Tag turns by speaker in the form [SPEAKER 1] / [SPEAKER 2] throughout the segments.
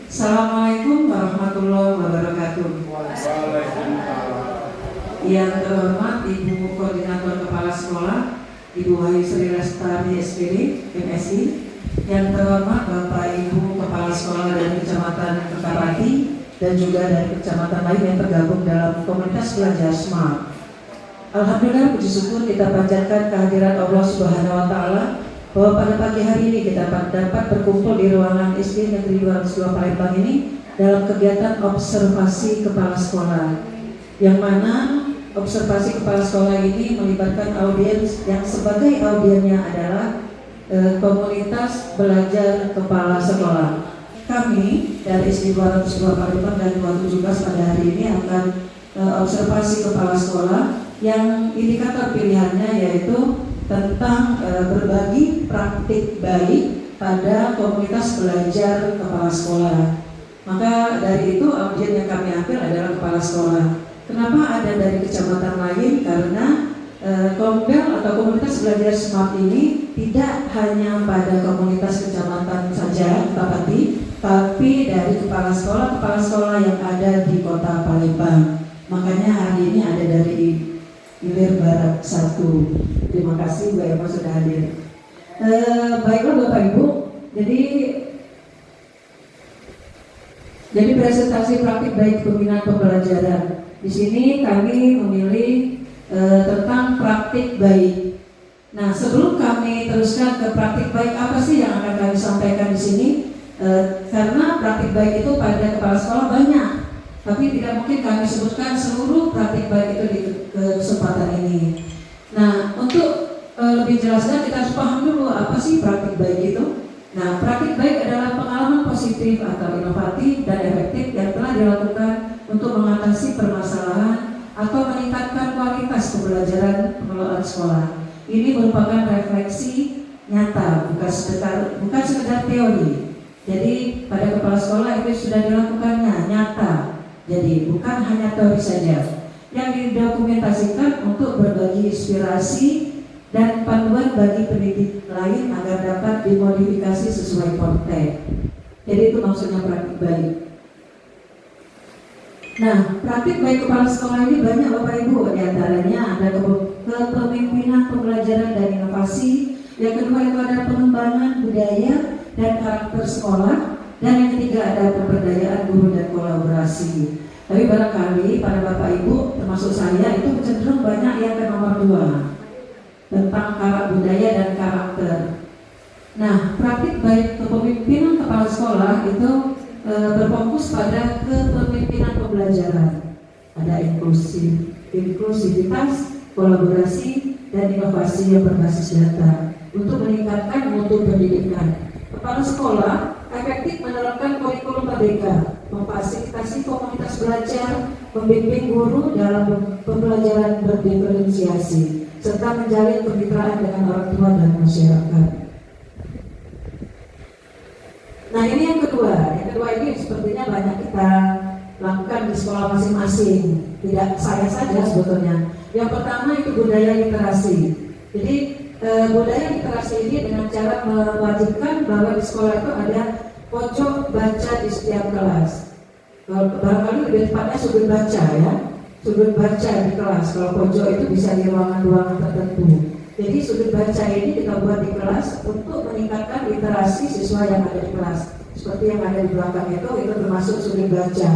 [SPEAKER 1] Assalamualaikum warahmatullahi wabarakatuh. Yang terhormat Ibu Koordinator Kepala Sekolah, Ibu Wahyu Sri Lestari SPD, MSI. Yang terhormat Bapak Ibu Kepala Sekolah dari Kecamatan Kertapati dan juga dari kecamatan lain yang tergabung dalam komunitas belajar smart. Alhamdulillah, puji syukur kita panjatkan kehadiran Allah Subhanahu wa Ta'ala bahwa pada pagi hari ini kita dapat berkumpul di ruangan SD Negeri 202 Palembang ini dalam kegiatan observasi kepala sekolah, yang mana observasi kepala sekolah ini melibatkan audiens yang sebagai audiennya adalah komunitas belajar kepala sekolah. Kami dari SD 202 Palembang dan 217 pada hari ini akan observasi kepala sekolah yang indikator pilihannya yaitu tentang berbagi praktik baik pada komunitas belajar kepala sekolah. Maka dari itu audien yang kami ambil adalah kepala sekolah. Kenapa ada dari kecamatan lain? Karena Kombel atau komunitas belajar smart ini tidak hanya pada komunitas kecamatan saja, tapi dari kepala sekolah yang ada di kota Palembang. Makanya hari ini ada dari Ilir Barat 1. Terima kasih Bu Eva sudah hadir. Baiklah Bapak Ibu, jadi presentasi praktik baik pembinaan pembelajaran. Di sini kami memilih tentang praktik baik. Nah, sebelum kami teruskan ke praktik baik, apa sih yang akan kami sampaikan di sini? Karena praktik baik itu pada kepala sekolah banyak, tapi tidak mungkin kami sebutkan seluruh praktik baik itu di kesempatan ini. Nah, untuk lebih jelasnya kita harus paham dulu apa sih praktik baik itu. Nah, praktik baik adalah pengalaman positif atau inovatif dan efektif yang telah dilakukan untuk mengatasi permasalahan atau meningkatkan kualitas pembelajaran pengelolaan sekolah. Ini merupakan refleksi nyata, bukan sekedar teori. Jadi pada kepala sekolah itu sudah dilakukannya nyata. Jadi bukan hanya teori saja yang didokumentasikan untuk berbagi inspirasi dan panduan bagi pendidik lain agar dapat dimodifikasi sesuai konteks. Jadi itu maksudnya praktik baik. Nah, praktik baik kepala sekolah ini banyak Bapak Ibu. Di antaranya ada kepemimpinan pembelajaran dan inovasi. Yang kedua itu ada pengembangan budaya dan karakter sekolah. Dan yang ketiga ada pemberdayaan guru dan kolaborasi. Tapi barangkali pada Bapak Ibu termasuk saya itu cenderung banyak yang ke nomor 2 tentang karakter budaya dan karakter. Nah, praktik baik kepemimpinan kepala sekolah itu berfokus pada kepemimpinan pembelajaran. Ada inklusivitas, kolaborasi, dan inovasi yang berbasis data untuk meningkatkan mutu pendidikan. Kepala sekolah efektif menerapkan kurikulum merdeka, memfasilitasi komunitas belajar, membimbing guru dalam pembelajaran berdiferensiasi, serta menjalin kemitraan dengan orang tua dan masyarakat. Nah, ini yang kedua. Yang kedua ini sepertinya banyak kita lakukan di sekolah masing-masing. Tidak saya saja sebetulnya. Yang pertama itu budaya literasi. Jadi budaya literasi ini dengan cara mewajibkan bahwa di sekolah itu ada pojok baca di setiap kelas. Barangkali lebih tepatnya sudut baca ya. Sudut baca di kelas. Kalau pojok itu bisa di ruangan-ruangan tertentu. Jadi sudut baca ini kita buat di kelas untuk meningkatkan literasi siswa yang ada di kelas. Seperti yang ada di belakang itu termasuk sudut baca.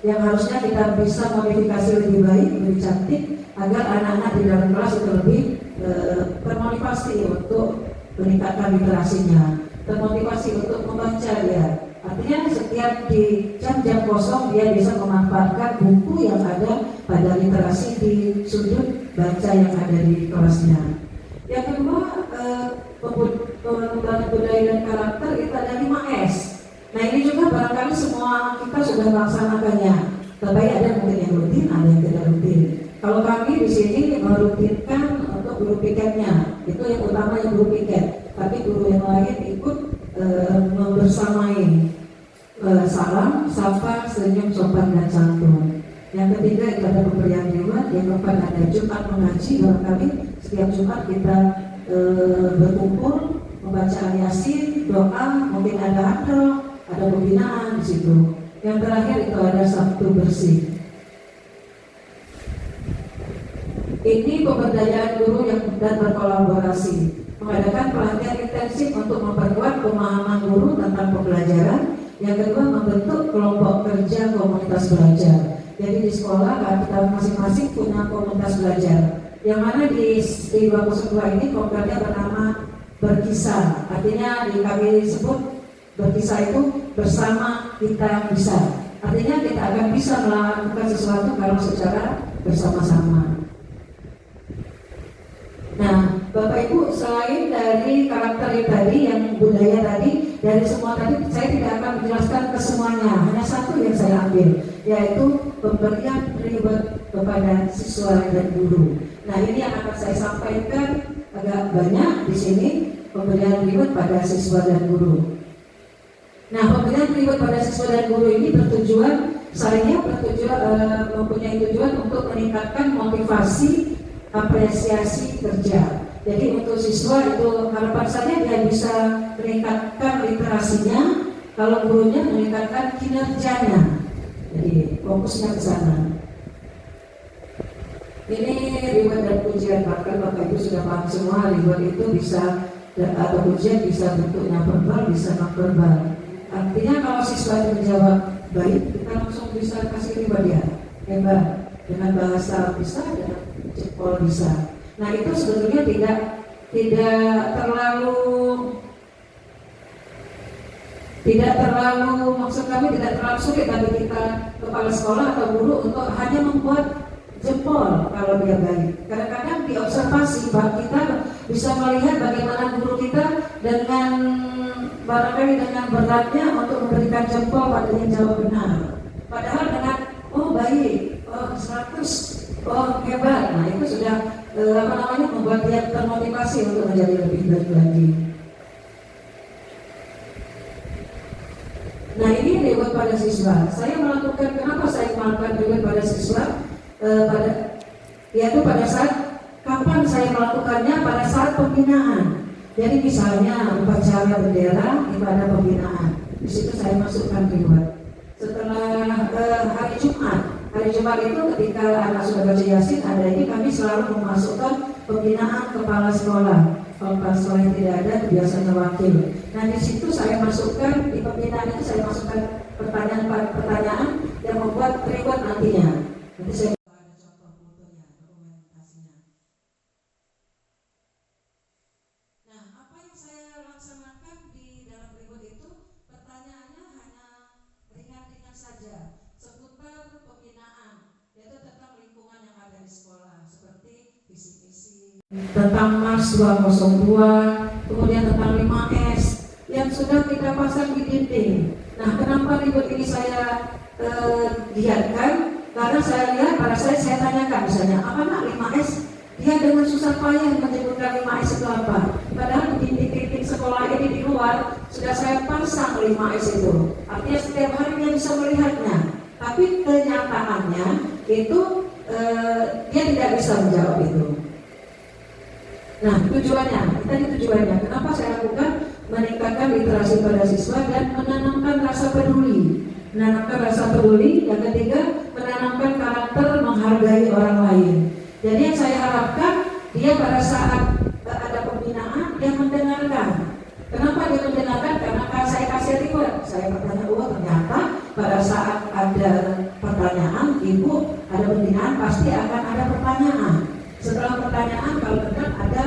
[SPEAKER 1] Yang harusnya kita bisa modifikasi lebih baik, lebih cantik, agar anak-anak di dalam kelas itu lebih termotivasi untuk meningkatkan literasinya, termotivasi untuk membaca ya. Artinya setiap di jam-jam kosong dia bisa memanfaatkan buku yang ada pada literasi di sudut baca yang ada di kelasnya. Yang kedua, pengembangan budaya dan karakter itu ada 5S. Nah, ini juga barangkali semua kita sudah melaksanakannya. Tapi ada mungkin yang rutin, ada yang tidak rutin. Kalau kami di sini merutinkan untuk guru piketnya, itu yang utama yang guru piket. Tapi guru yang lain ikut membersamai salam, sapa, senyum, sopan dan santun. Yang ketiga itu ada pemberian hewan. Yang keempat ada Jumat mengaji. Barangkali setiap Jumat kita berkumpul membaca Yasin, doa, mungkin ada hadroh, ada pembinaan di situ. Yang terakhir itu ada Sabtu bersih. Ini pemberdayaan guru yang dan berkolaborasi, mengadakan pelatihan intensif untuk memperkuat pemahaman guru tentang pembelajaran. Yang kedua, membentuk kelompok kerja komunitas belajar. Jadi di sekolah kita masing-masing punya komunitas belajar. Yang mana di 202 ini programnya bernama Berkisah. Artinya kami sebut berkisah itu bersama kita bisa. Artinya kita akan bisa melakukan sesuatu kalau secara bersama-sama. Nah, Bapak Ibu, selain dari karakter tadi, yang budaya tadi, dari semua tadi saya tidak akan menjelaskan ke semuanya. Hanya satu yang saya ambil, yaitu pemberian reward kepada siswa dan guru. Nah, ini yang akan saya sampaikan agak banyak di sini, pemberian reward pada siswa dan guru. Nah, pemberian reward pada siswa dan guru ini mempunyai tujuan untuk meningkatkan motivasi apresiasi kerja. Jadi untuk siswa itu harapan saya dia bisa meningkatkan literasinya, kalau gurunya meningkatkan kinerjanya. Jadi fokusnya ke sana. Ini reward dan pujian, bahkan Bapak Ibu sudah paham semua. Reward itu bisa atau pujian bisa bentuknya verbal, bisa non verbal. Artinya kalau siswa itu menjawab baik, kita langsung bisa kasih reward dia. Hebat. Dengan bahasa bisa, dengan jempol bisa. Nah, itu sebetulnya tidak terlalu maksud kami tidak terlalu sulit bagi kita kepala sekolah atau guru untuk hanya membuat jempol kalau dia baik. Kadang-kadang diobservasi bahwa kita bisa melihat bagaimana guru kita dengan barangkali dengan beratnya untuk memberikan jempol pada yang jawab benar. Padahal dengan baik, 100, hebat. Nah, itu sudah membuat dia termotivasi untuk menjadi lebih baik lagi. Nah, ini reward pada siswa. Kenapa saya melakukan reward pada siswa? Yaitu pada saat kapan saya melakukannya, pada saat pembinaan. Jadi misalnya upacara bendera itu ada pembinaan. Di situ saya masukkan reward. Setelah hari Jumat itu ketika anak sudah baca Yasin, ada ini kami selalu memasukkan pembinaan kepala sekolah. Kalau kepala sekolah yang tidak ada, biasanya wakil. Nah, di situ saya masukkan, di pembinaan itu saya masukkan pertanyaan yang membuat reward nantinya. Nanti saya ada contoh fotonya, dokumentasinya. Nah, apa yang saya laksanakan di dalam reward itu, pertanyaannya hanya ringan-ringan saja seputar pembinaan, yaitu tentang lingkungan yang ada di sekolah, seperti visi-misi tentang Mars 202, kemudian tentang 5S yang sudah kita pasang di dinding. Nah, kenapa reward ini saya giatkan? Karena saya lihat, pada saya tanyakan misalnya, apa nak 5S? Dia dengan susah payah menyebutkan 5S itu apa. Padahal di dinding sekolah ini di luar sudah saya pasang 5S itu. Artinya setiap hari dia bisa melihatnya. Tapi kenyataannya itu dia tidak bisa menjawab itu. Nah, tujuannya, kenapa saya lakukan? Meningkatkan literasi pada siswa dan menanamkan rasa peduli. Yang ketiga, menanamkan karakter menghargai orang lain. Jadi yang saya harapkan, dia pada saat ada pembinaan, dia mendengarkan. Kenapa dia mendengarkan? Karena saya kasih reward. Saya bertanya, ternyata pada saat ada pertanyaan, ibu ada pembinaan, pasti akan ada pertanyaan. Setelah pertanyaan, kalau benar ada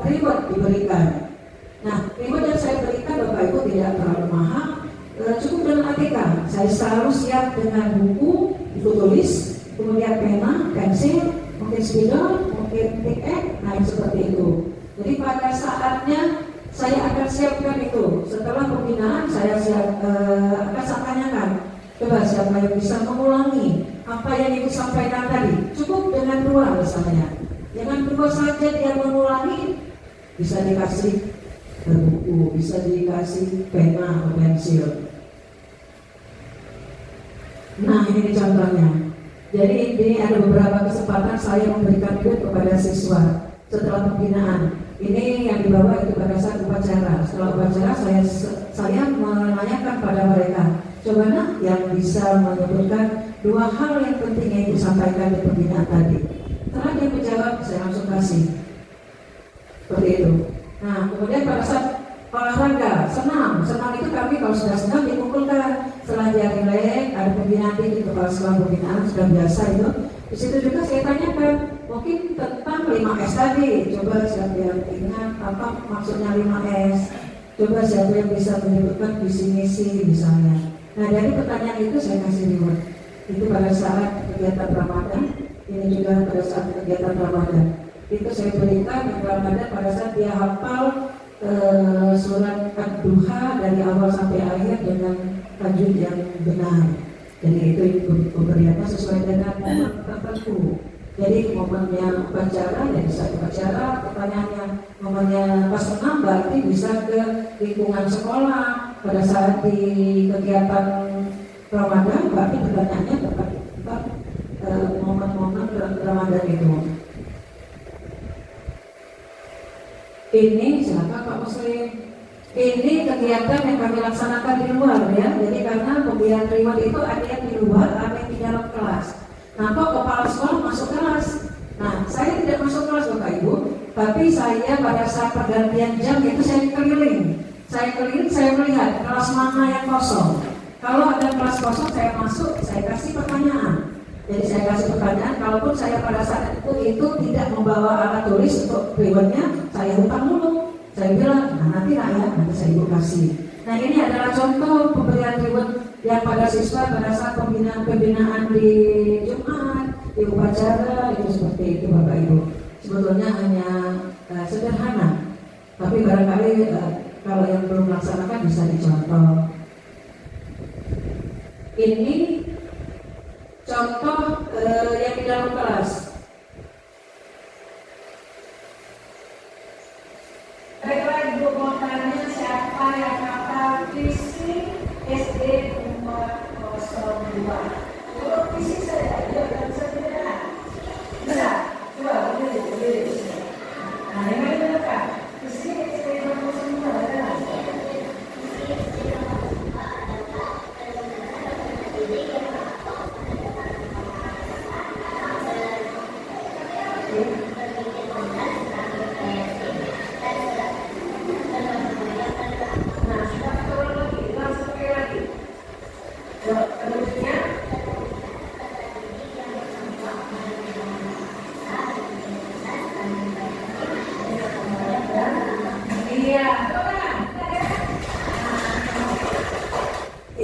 [SPEAKER 1] reward diberikan. Nah, reward yang saya berikan Bapak Ibu tidak terlalu mahal, cukup dengan ATK. Saya selalu siap dengan buku tulis, kemudian pena, pensil, mungkin spidol, mungkin tiket, seperti itu. Jadi pada saatnya saya akan siapkan itu. Setelah pembinaan saya akan tanyakan, coba siapa yang bisa mengulangi apa yang ibu sampaikan tadi. Cukup dengan 2 misalnya. Jangan 2 saja dia mengulangi, bisa dikasih buku, bisa dikasih pena atau pensil. Nah, ini contohnya. Jadi ini ada beberapa kesempatan saya memberikan duit kepada siswa setelah pembinaan. Ini yang dibawa itu pada saat upacara. Setelah upacara saya saya menanyakan pada mereka, coba nak yang bisa menyebutkan 2 hal yang penting yang disampaikan di pembinaan tadi. Setelah dia menjawab, saya langsung kasih. Seperti itu. Nah, kemudian pada saat olahraga, senam itu kami kalau sudah senam dipukulkan. Setelah dia relax, ada pembinaan di kepala sekolah pembinaan sudah biasa itu. Di situ juga saya tanyakan, mungkin tentang 5S tadi. Coba siapa yang ingat apa maksudnya 5S? Coba siapa yang bisa menyebutkan visi misi misalnya. Nah, dari pertanyaan itu saya kasih reward. Itu pada saat kegiatan Ramadan, ini juga pada saat kegiatan Ramadan. Itu saya berikan di Ramadan pada saat dia hafal surat Ad-Duha dari awal sampai akhir dengan tajwid yang benar. Jadi itu pemberiannya sesuai dengan momen tertentu. Jadi momennya upacara, ya bisa upacara, pertanyaannya momennya pas senam berarti bisa ke lingkungan sekolah. Pada saat di kegiatan Ramadan berarti pertanyaannya tentang momen-momen Ramadan itu. Ini silakan Pak Muslim. Ini kegiatan yang kami laksanakan di luar ya. Jadi karena pemberian reward itu ada yang di luar, ada yang di dalam kelas. Nah, kok kepala sekolah masuk kelas? Nah, saya tidak masuk kelas Bapak Ibu, tapi saya pada saat pergantian jam itu saya keliling, saya melihat kelas mana yang kosong. Kalau ada kelas kosong saya masuk, saya kasih pertanyaan. Jadi saya kasih pertanyaan, kalaupun saya pada saat itu tidak membawa alat tulis untuk rewardnya, saya hutang dulu. Saya bilang, nah nanti lah ya, nanti saya ibu kasih. Nah ini adalah contoh pemberian reward yang pada siswa pada saat pembinaan di Jumat, di upacara, itu seperti itu Bapak Ibu. Sebetulnya hanya sederhana, tapi barangkali kalau yang belum melaksanakan bisa dicontoh. Ini contoh yang di dalam kelas. Baiklah Ibu, mau tanya siapa yang hafal visi SD nomor 02? Kalau visi saya tidak bisa benar. Benar? Coba berdiri. Nah, yang ini benar kan? Visi SD nomor 02 benar?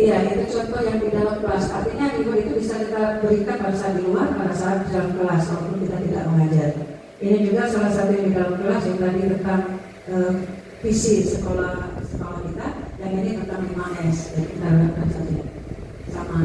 [SPEAKER 1] Iya, itu contoh yang di dalam kelas. Artinya itu bisa kita berikan pada saat di luar, pada saat di dalam kelas, walaupun kita tidak mengajar. Ini juga salah satu yang di dalam kelas yang tadi tentang visi sekolah kita, yang ini tentang 5S. Jadi kita lakukan saja sama.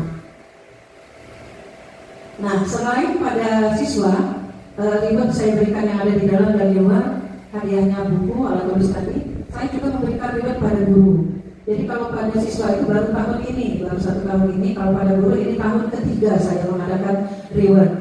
[SPEAKER 1] Nah, selain pada siswa, reward saya berikan yang ada di dalam dan di luar, hadiahnya buku, alat tulis tadi. Saya juga memberikan reward pada guru. Jadi kalau pada siswa itu baru tahun ini, baru 1 tahun ini. Kalau pada guru ini tahun ketiga saya mengadakan reward.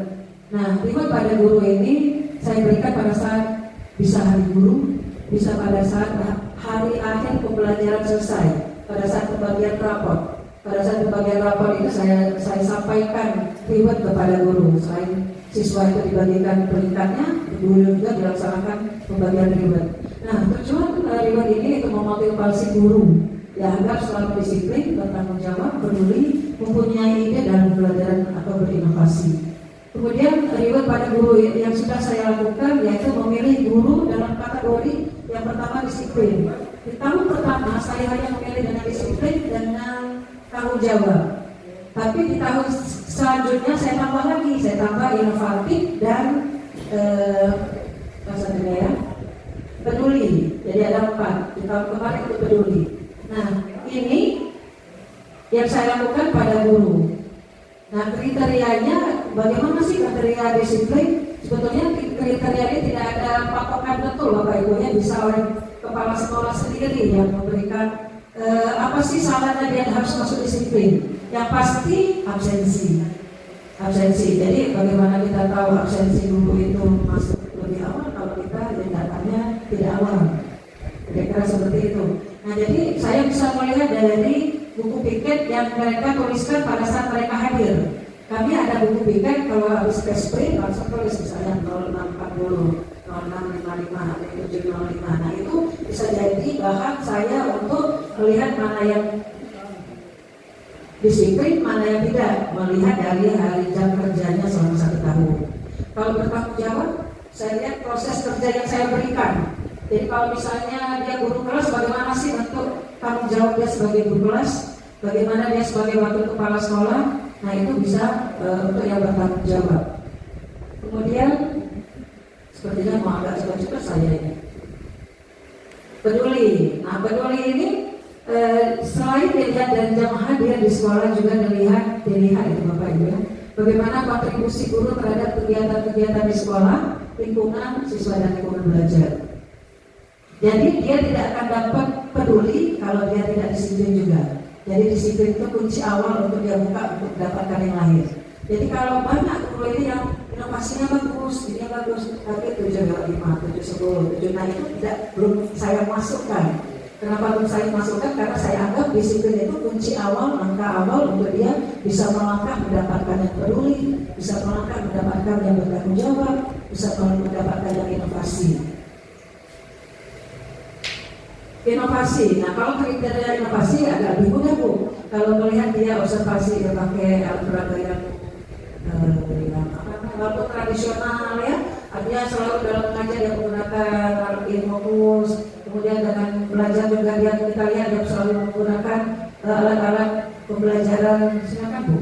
[SPEAKER 1] Nah, reward pada guru ini saya berikan pada saat bisa hari guru, bisa pada saat hari akhir pembelajaran selesai, pada saat pembagian rapor. Pada saat pembagian rapor itu saya sampaikan reward kepada guru. Selain siswa itu dibagikan peringkatnya, guru juga dilaksanakan pembagian reward. Nah, tujuan reward ini itu memotivasi guru ya agar selalu disiplin, bertanggung jawab, peduli, mempunyai ide dalam pembelajaran atau berinovasi. Kemudian reward pada guru yang sudah saya lakukan yaitu memilih guru dalam kategori yang pertama disiplin. Di tahun pertama saya hanya memilih dengan disiplin dengan tanggung jawab. Tapi di tahun selanjutnya saya tambah inovatif dan peduli. Jadi ada 4. Di tahun kemarin itu peduli. Nah, ini yang saya lakukan pada guru. Nah, kriterianya bagaimana sih kriteria disiplin? Sebetulnya kriteria ini tidak ada patokan betul Bapak Ibu, ya bisa oleh kepala sekolah sendiri yang memberikan apa sih syaratnya dia harus masuk disiplin. Yang pasti absensi. Jadi bagaimana kita tahu absensi guru itu masuk lebih awal kalau kita datanya tidak awal. Kira-kira seperti itu. Nah, jadi saya bisa melihat dari buku piket yang mereka tuliskan pada saat mereka hadir. Kami ada buku piket kalau habis pespri langsung tulis misalnya 0640, 0655, 0705. Nah, itu bisa jadi bahan saya untuk melihat mana yang disiplin, mana yang tidak, melihat dari hari jam kerjanya selama 1 tahun. Kalau bertanggung jawab, saya lihat proses kerja yang saya berikan. Jadi kalau misalnya dia guru kelas, bagaimana sih bentuk tanggung jawab dia sebagai guru kelas, bagaimana dia sebagai wakil kepala sekolah, nah itu bisa untuk yang bertanggung jawab. Kemudian sepertinya mau agak cepat-cepat saya ini. Peduli. Nah, peduli ini selain dilihat dari jam hadir di sekolah juga dilihat itu Bapak Ibu ya. Bagaimana kontribusi guru terhadap kegiatan-kegiatan di sekolah, lingkungan siswa dan lingkungan belajar. Jadi dia tidak akan dapat peduli kalau dia tidak disiplin juga. Jadi disiplin itu kunci awal untuk dia buka untuk mendapatkan yang lain. Jadi kalau banyak guru ini yang inovasinya bagus, ini bagus, tapi 725, 710, 7, nah itu belum saya masukkan. Kenapa belum saya masukkan? Karena saya anggap disiplin itu kunci awal, langkah awal untuk dia bisa melangkah mendapatkan yang peduli, bisa melangkah mendapatkan yang bertanggung jawab, bisa mendapatkan yang inovasi. Inovasi. Nah, kalau kriteria inovasi agak lebih mudah Bu. Kalau melihat dia observasi dia pakai alat peraga yang walaupun tradisional ya, artinya selalu dalam mengajar dia menggunakan ilmu, kemudian dengan belajar juga kita lihat dia selalu menggunakan alat-alat pembelajaran, silakan Bu.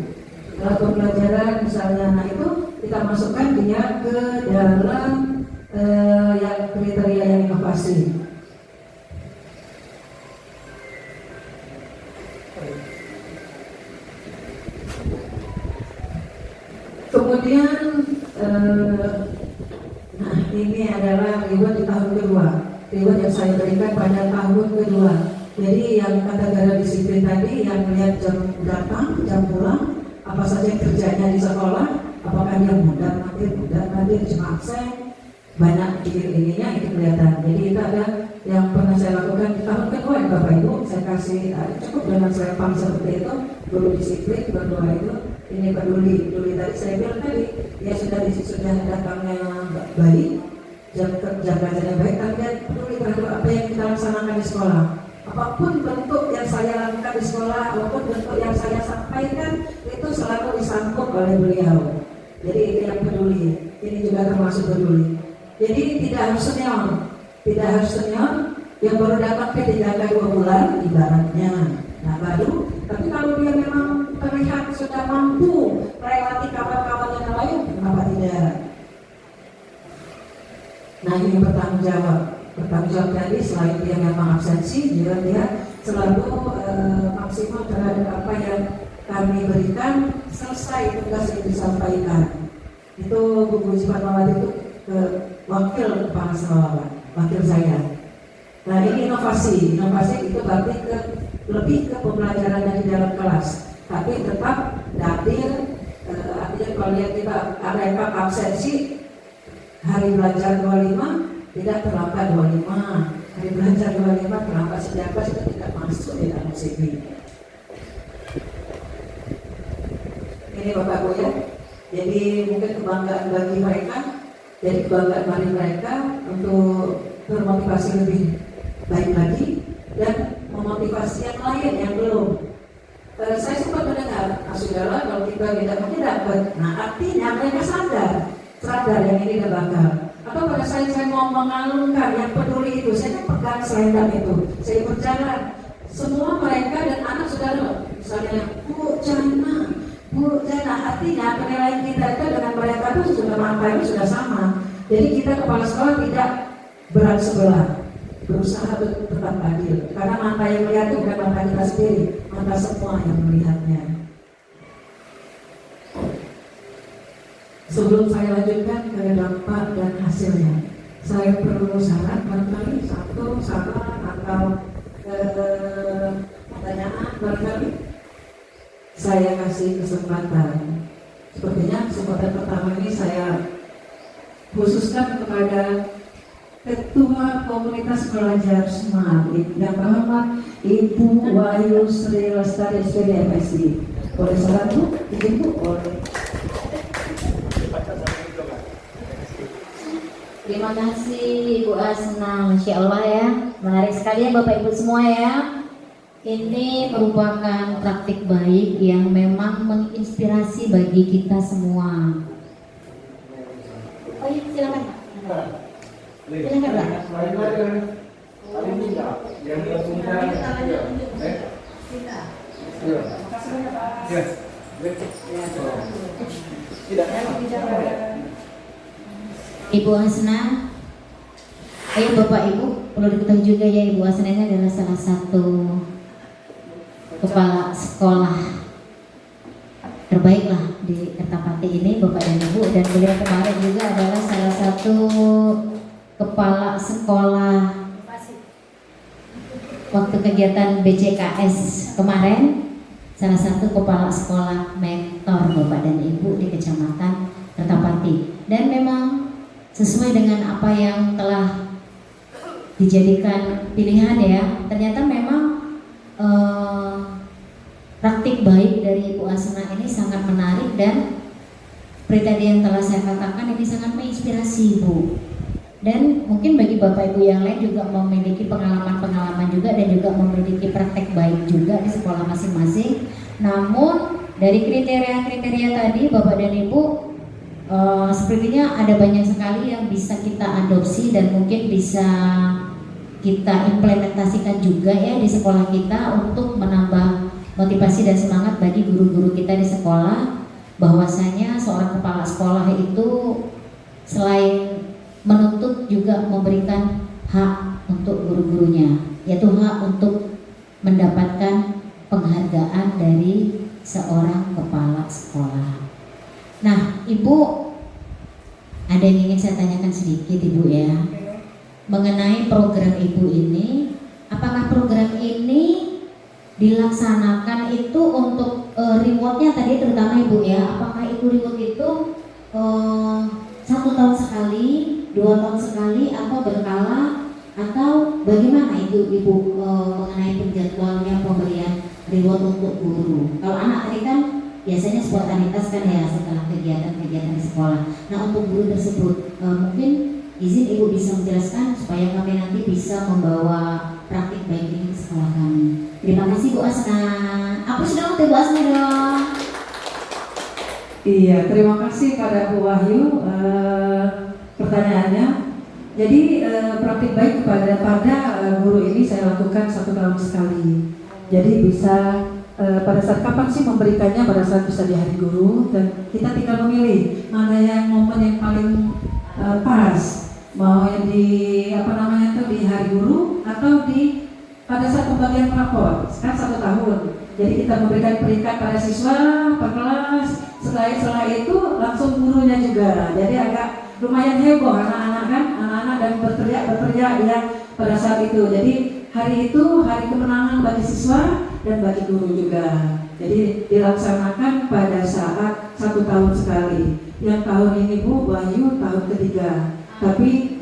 [SPEAKER 1] Alat pembelajaran misalnya, nah itu kita masukkan dia ke dalam yang kriteria yang inovasi. Kemudian, nah ini adalah reward di tahun kedua. Reward yang saya berikan pada tahun kedua. Jadi yang kategori disiplin tadi, yang melihat jam datang, jam pulang, apa saja kerjanya di sekolah, apakah dia mudah mati, cuma absen, banyak ininya itu kelihatan. Jadi itu ada yang pernah saya lakukan di tahun kedua ya Bapak Ibu. Saya kasih cukup dengan serempang seperti itu, dulu disiplin, kedua itu. Ini peduli tadi saya bilang tadi dia sudah datangnya baik, jam kerjanya baik, tapi dia peduli terhadap apa yang kita laksanakan di sekolah. Apapun bentuk yang saya lakukan di sekolah, apapun bentuk yang saya sampaikan itu selalu disangkut oleh beliau. Jadi itu yang peduli. Ini juga termasuk peduli. Jadi tidak harus senior yang baru dapat P3K 2 bulan ibaratnya. Nah baru, tapi kalau dia memang terlihat sudah mampu melewati kawan-kawan yang lain, kenapa tidak? Nah ini bertanggung jawab tadi, selain dia memang absensi, juga dia selalu maksimal terhadap apa yang kami berikan, selesai tugas yang disampaikan. Itu Bu Puji Fatmawati itu wakil kepala sekolah, wakil saya. Nah ini inovasi itu berarti lebih ke pembelajarannya di dalam kelas, tapi tetap hadir. Artinya kalau lihat kita rekap absensi hari belajar 25 tidak terlambat 25, hari belajar 25 terlambat 19 itu tidak masuk di dalam CV. Ini Bapak Bu ya. Jadi mungkin kebanggaan bagi mereka, jadi kebanggaan bagi mereka untuk termotivasi lebih baik lagi dan memotivasi yang lain yang belum. Saya sempat mendengar, saudara kalau kita tidak dapat, nah artinya mereka sadar yang ini udah bakal. Atau pada saat saya mau mengalunkan yang peduli itu, saya kan pegang selendang itu, saya berjalan, semua mereka dan anak saudara, misalnya Bu Jana, artinya penilaian kita itu dengan mereka itu sudah mantapnya sudah sama. Jadi kita kepala sekolah tidak berat sebelah, berusaha tetap adil. Karena mata yang melihat itu bukan mata kita sendiri, mata semua yang melihatnya. Sebelum saya lanjutkan ke dampak dan hasilnya, saya perlu syarat barangkali satu saran atau pertanyaan barangkali. Saya kasih kesempatan. Sepertinya kesempatan pertama ini saya khususkan kepada Ketua Komunitas Pelajar Smart yang terhormat Ibu Wahyu Sri Lestari SPD MSI. Boleh saran Bu? Izin Bu, boleh.
[SPEAKER 2] Terima kasih Ibu Asna, Masya Allah ya, menarik sekali ya Bapak Ibu semua ya. Ini merupakan praktik baik yang memang menginspirasi bagi kita semua. Oh iya, silakan Pak. Silakan Pak. Ibu Hasna, ayo Bapak Ibu, perlu diketahui juga ya Ibu Hasna ini adalah salah satu kepala sekolah terbaik lah di Kertapati ini Bapak dan Ibu, dan beliau kemarin juga adalah salah satu kepala sekolah waktu kegiatan BCKS kemarin, salah satu kepala sekolah mentor Bapak dan Ibu di Kecamatan Kertapati, dan memang sesuai dengan apa yang telah dijadikan pilihan ya, ternyata memang praktik baik dari Ibu Asna ini sangat menarik, dan seperti tadi yang telah saya katakan ini sangat menginspirasi Ibu, dan mungkin bagi Bapak Ibu yang lain juga memiliki pengalaman-pengalaman juga dan juga memiliki praktek baik juga di sekolah masing-masing. Namun dari kriteria-kriteria tadi Bapak dan Ibu, sepertinya ada banyak sekali yang bisa kita adopsi dan mungkin bisa kita implementasikan juga ya di sekolah kita untuk menambah motivasi dan semangat bagi guru-guru kita di sekolah, bahwasanya seorang kepala sekolah itu selain menuntut juga memberikan hak untuk guru-gurunya, yaitu hak untuk mendapatkan penghargaan dari seorang kepala sekolah. Nah, Ibu, ada yang ingin saya tanyakan sedikit Ibu ya, mengenai program Ibu ini. Apakah program ini dilaksanakan itu untuk rewardnya tadi terutama Ibu ya? Apakah itu reward itu 1 tahun sekali, 2 tahun sekali, atau berkala, atau bagaimana itu Ibu mengenai penjadwalannya pemberian reward untuk guru? Kalau anak tadi kan biasanya spontanitas kan ya setelah kegiatan-kegiatan di sekolah. Nah, untuk guru tersebut mungkin izin Ibu bisa menjelaskan supaya kami nanti bisa membawa praktik baik ini ke sekolah kami. Terima kasih Bu Asna. Aku sudah untuk Bu Asna dong.
[SPEAKER 1] Iya, terima kasih pada Bu Wahyu pertanyaannya. Jadi praktik baik pada guru ini saya lakukan 1 tahun sekali. Jadi bisa pada saat kapan sih memberikannya, pada saat bisa di hari guru, dan kita tinggal memilih mana yang momen yang paling pas, mau yang di di hari guru atau di pada saat pembagian rapor. Sekarang 1 tahun, jadi kita memberikan peringkat pada siswa per kelas. Setelah itu langsung gurunya juga, jadi agak lumayan heboh anak-anak dan berteriak ya pada saat itu. Jadi hari itu hari kemenangan bagi siswa dan bagi guru juga. Jadi dilaksanakan pada saat 1 tahun sekali. Yang tahun ini Bu Wahyu tahun ketiga. Tapi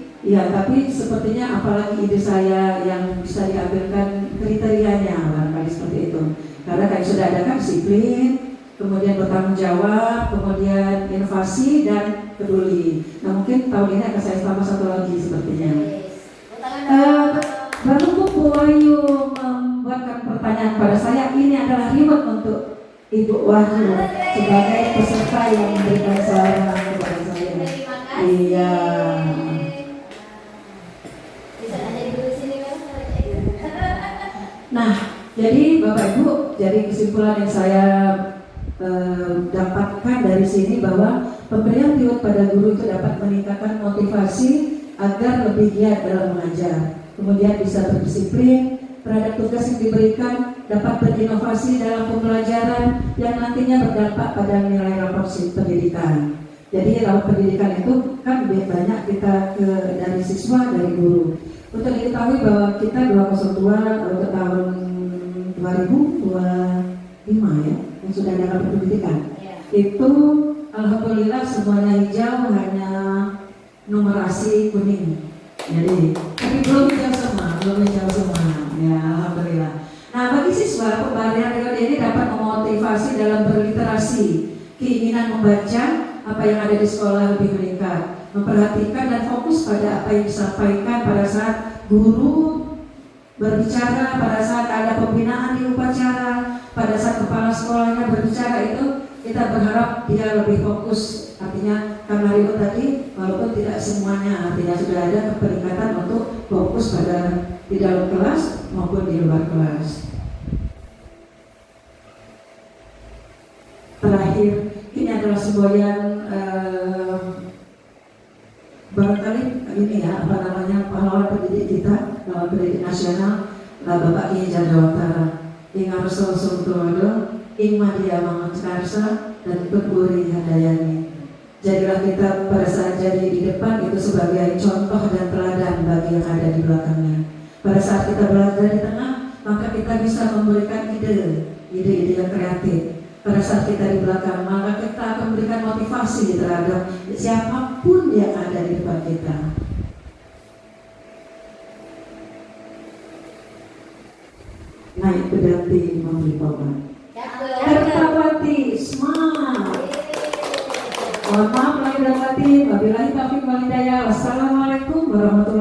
[SPEAKER 1] sepertinya apalagi ide saya yang bisa diambilkan kriterianya barangkali seperti itu. Karena kayak sudah ada kan disiplin, kemudian bertanggung jawab, kemudian inovasi dan peduli. Nah, mungkin tahun ini akan saya tambah 1 lagi sepertinya. Baru Bu Wahyu membuatkan pertanyaan pada saya, ini adalah reward untuk Ibu Wahyu sebagai peserta yang memberikan saran kepada saya. Iya. Nah, jadi Bapak Ibu, jadi kesimpulan yang saya dapatkan dari sini bahwa pemberian reward pada guru itu dapat meningkatkan motivasi agar lebih giat dalam mengajar. Kemudian bisa berdisiplin terhadap tugas yang diberikan, dapat berinovasi dalam pembelajaran yang nantinya berdampak pada nilai rapor pendidikan. Jadi rapor pendidikan itu kan banyak kita dari siswa, dari guru. Untuk diketahui bahwa kita 202 untuk tahun 2025 ya, yang sudah ada rapor pendidikan. Itu alhamdulillah semuanya hijau, hanya numerasi kuning. Jadi, tapi belum hijau semua, ya alhamdulillah. Nah, bagi siswa, pembelajaran periode ini dapat memotivasi dalam berliterasi, keinginan membaca apa yang ada di sekolah lebih meningkat, memperhatikan dan fokus pada apa yang disampaikan pada saat guru berbicara, pada saat ada pembinaan di upacara, pada saat kepala sekolahnya berbicara. Itu kita berharap dia lebih fokus. Artinya karena itu tadi, walaupun tidak semuanya, artinya sudah ada peningkatan untuk fokus pada di dalam kelas maupun di luar kelas. Terakhir, ini adalah semboyan barangkali ini ya, apa namanya, pahlawan pendidik kita, pahlawan pendidik nasional, Bapak Kiai Jadawatara, Ing Arso Sumtodo, Ing Madia Manguncarsa, dan Pemburi Handayani. Jadilah kita pada saat jadi di depan itu sebagai contoh dan teladan bagi yang ada di belakangnya. Pada saat kita belajar di tengah, maka kita bisa memberikan ide-ide yang kreatif. Pada saat kita di belakang, maka kita akan memberikan motivasi terhadap siapapun yang ada di depan kita. Naik berarti memberi obat. Tertawati, semangat. Mohon maaf lahir dan batin. Wabillahi taufiq wal hidayah. Wassalamualaikum warahmatullahi wabarakatuh.